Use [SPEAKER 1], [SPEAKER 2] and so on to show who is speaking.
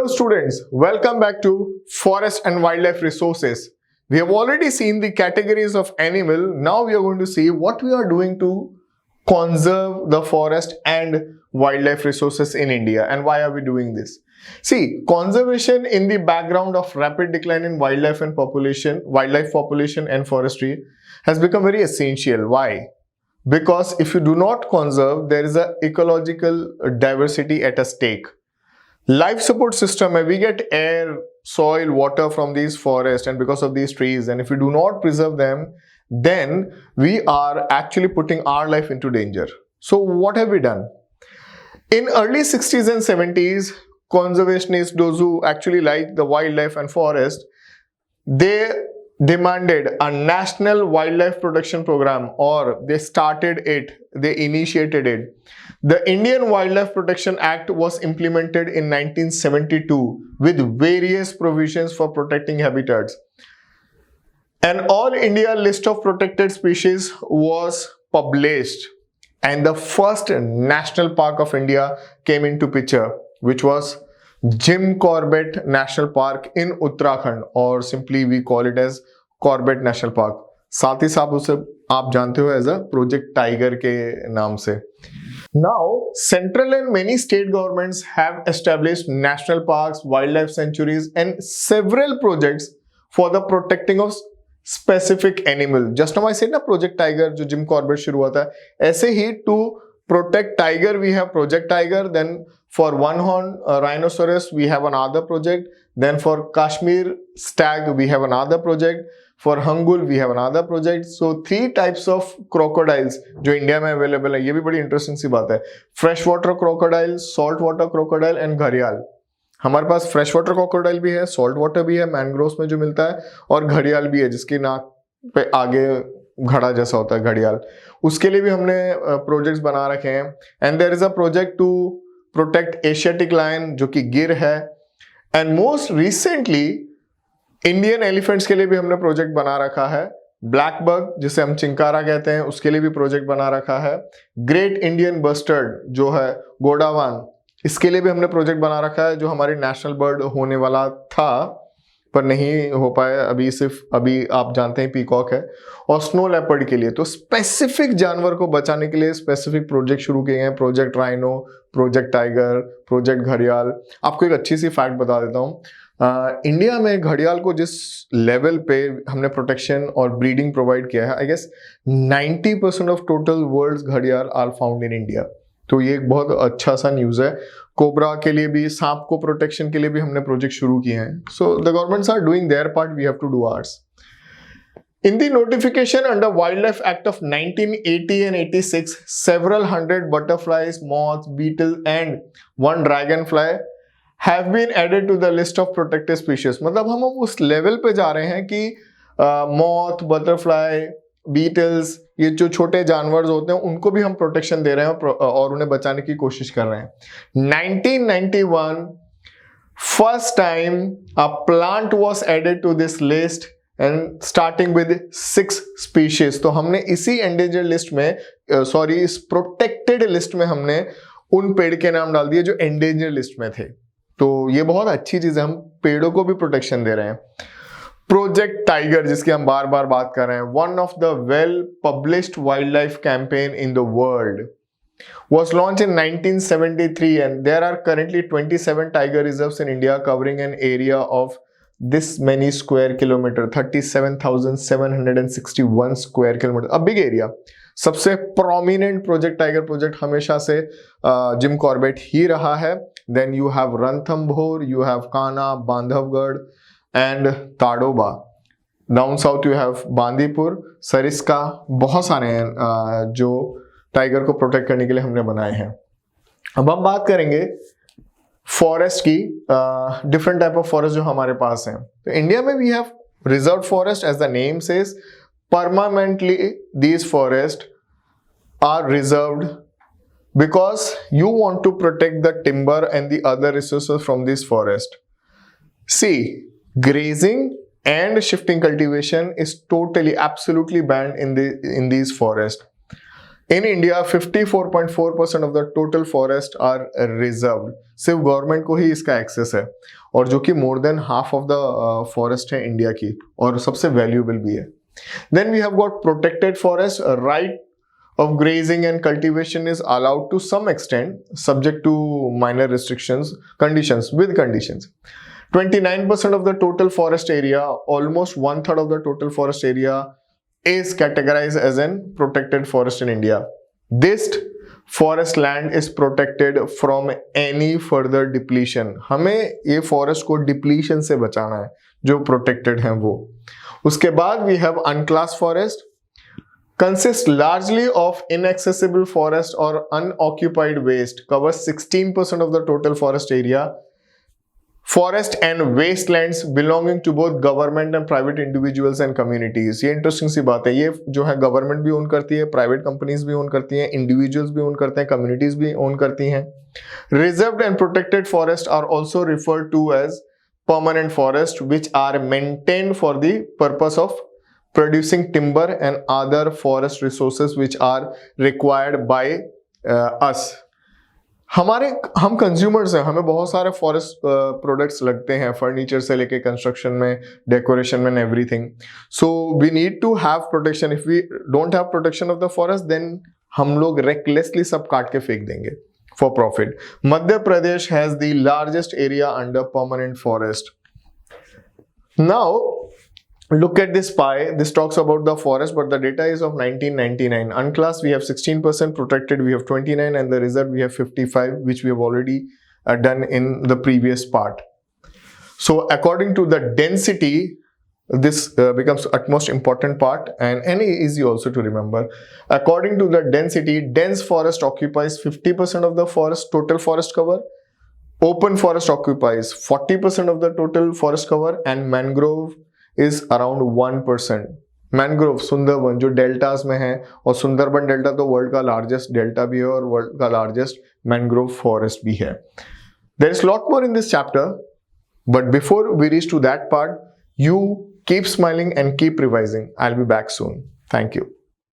[SPEAKER 1] Hello students, welcome back to Forest and Wildlife Resources. We have already seen the categories of animal. Now we are going to see what we are doing to conserve the forest and wildlife resources in India and why are we doing this. See, conservation in the background of rapid decline in wildlife population and forestry has become very essential. Why? Because if you do not conserve, there is a ecological diversity at a stake. Life support system, we get air, soil, water from these forests and because of these trees, and if we do not preserve them, then we are actually putting our life into danger. So what have we done? In early 60s and 70s, conservationists, those who actually like the wildlife and forest, they demanded a national wildlife protection program, or they started it, they initiated it. The Indian Wildlife Protection Act was implemented in 1972 with various provisions for protecting habitats. An all India list of protected species was published and the first national park of India came into picture, which was Jim Corbett National Park in Uttarakhand, or simply we call it as Corbett National Park. साथ ही साथ उसे आप जानते हो as a project tiger के नाम से. Now, central and many state governments have established national parks, wildlife sanctuaries, and several projects for the protecting of specific animal. Just now I said na Project Tiger, जो Jim Corbett शुरू हुआ था, ऐसे ही to protect tiger we have Project Tiger. Then for one horn rhinoceros we have another project. Then for Kashmir stag we have another project. For hangul we have another project. So 3 types of crocodiles जो India में available है. ये भी बड़ी interesting सी बात है. Fresh water crocodile, salt water crocodile and घड़ियाल. हमारे पास फ्रेश वाटर क्रोकोडाइल भी है, सॉल्ट वाटर भी है, मैंग्रोव्स में जो मिलता है, और घड़ियाल भी है जिसकी नाक पे आगे घड़ा जैसा होता है घड़ियाल. उसके लिए भी हमने प्रोजेक्ट्स बना रखे हैं. And there is a project to protect Asiatic lion जो कि गिर है. And most recently Indian elephants के लिए भी हमने प्रोजेक्ट बना रखा है. ब्लैक बग जिसे हम चिंकारा कहते हैं उसके लिए भी प्रोजेक्ट बना रखा है. ग्रेट इंडियन बस्टर्ड जो है गोडावान, इसके लिए भी हमने प्रोजेक्ट बना रखा है जो हमारी नेशनल बर्ड होने वाला था पर नहीं हो पाया. अभी सिर्फ अभी आप जानते हैं पीकॉक है. और स्नो लेपर्ड के लिए तो स्पेसिफिक जानवर को बचाने के लिए स्पेसिफिक प्रोजेक्ट शुरू किए हैं. Project rhino, project tiger, project घड़ियाल. आपको एक अच्छी सी फैक्ट बता देता हूँ. इंडिया में घड़ियाल को जिस लेवल पे हमने प्रोटेक्शन और ब्रीडिंग प्रोवाइड किया है, I guess 90% of total world's घड़ियाल आर फाउंड इन इंडिया. तो ये एक बहुत अच्छा सा न्यूज़ है. कोबरा के लिए भी, सांप को प्रोटेक्शन के लिए भी हमने प्रोजेक्ट शुरू किए हैं. So the governments are doing their part, we have to do ours. In the notification under Wildlife Act of 1980 and 86, several hundred butterflies, moths, beetles and one dragonfly have been added to the list of protected species. मतलब हम उस level पे जा रहे हैं कि moth, butterfly, Beatles, ये जो छोटे जानवर होते हैं उनको भी हम प्रोटेक्शन दे रहे हैं और उन्हें बचाने की कोशिश कर रहे हैं. 1991 first time a plant was added to this list and starting with 6 species. तो हमने इसी endangered लिस्ट में इस प्रोटेक्टेड लिस्ट में हमने उन पेड़ के नाम डाल दिए जो endangered लिस्ट में थे. तो ये बहुत अच्छी चीज है, हम पेड़ों को भी प्रोटेक्शन दे रहे हैं. प्रोजेक्ट टाइगर जिसकी हम बार बार बात कर रहे हैं, one of the well published wild life campaign in the world was launched in 1973 and there are currently 27 tiger reserves in India covering an area of this many square kilometer, 37,761 square kilometer, a big area. सबसे prominent project tiger project हमेशा से Jim Corbett ही रहा है. Then you have Ranthambore, you have Kanha, Bandhavgarh and Tadoba. Down south you have Bandipur, Sariska. बहुत सारे हैं जो टाइगर को प्रोटेक्ट करने के लिए हमने बनाए हैं. अब हम बात करेंगे फॉरेस्ट की, डिफरेंट टाइप ऑफ फॉरेस्ट जो हमारे पास हैं. तो इंडिया में we have reserve forest as the name says. Permanently these forests are reserved because you want to protect the timber and the other resources from this forest. See, grazing and shifting cultivation is totally absolutely banned in these forests. In India 54.4% of the total forest are reserved. सिर्फ government को ही इसका access है, और जो कि more than half of the forest है India की, और सबसे वैल्यूएबल भी है. Then we have got protected forest. Right of grazing and cultivation is allowed to some extent, subject to minor restrictions, with conditions. 29% of the total forest area, almost 1/3 of the total forest area, is categorized as an protected forest in India. This forest land is protected from any further depletion. हमें ये forest को depletion से बचाना है, जो protected हैं वो. उसके बाद we have unclassed forest. Consists largely of inaccessible forest or unoccupied waste, covers 16% of the total forest area. Forest and wastelands belonging to both government and private individuals and communities. ये interesting सी बात है. ये जो है government भी own करती है, private companies भी ओन करती हैं, इंडिविजुअल्स भी ओन करते हैं, कम्युनिटीज भी ओन करती हैं. Reserved and protected forests are also referred to as permanent forest, which are maintained for the purpose of producing timber and other forest resources which are required by us. हम consumers हैं, हमें बहुत सारे forest products लगते हैं, furniture से लेके construction में, डेकोरेशन में, everything. So we need to have protection. If we don't have protection of the forest, then हम लोग रेकलेसली सब काट के फेंक देंगे for profit. Madhya Pradesh has the largest area under permanent forest. Now look at this pie. This talks about the forest, but the data is of 1999. Unclassed we have 16%, protected we have 29%, and the reserve we have 55%, which we have already done in the previous part. So according to the density, this becomes utmost important part, and easy also to remember. According to the density, dense forest occupies 50% of the forest total forest cover. Open forest occupies 40% of the total forest cover, and mangrove is around 1%. Mangrove, Sundarban जो deltas में है, और Sundarban delta तो world का largest delta भी है और world का लार्जेस्ट मैनग्रोव फॉरेस्ट भी है. There is lot more in this chapter, but before we reach to that part, you keep smiling and keep revising. I'll be back soon. Thank you.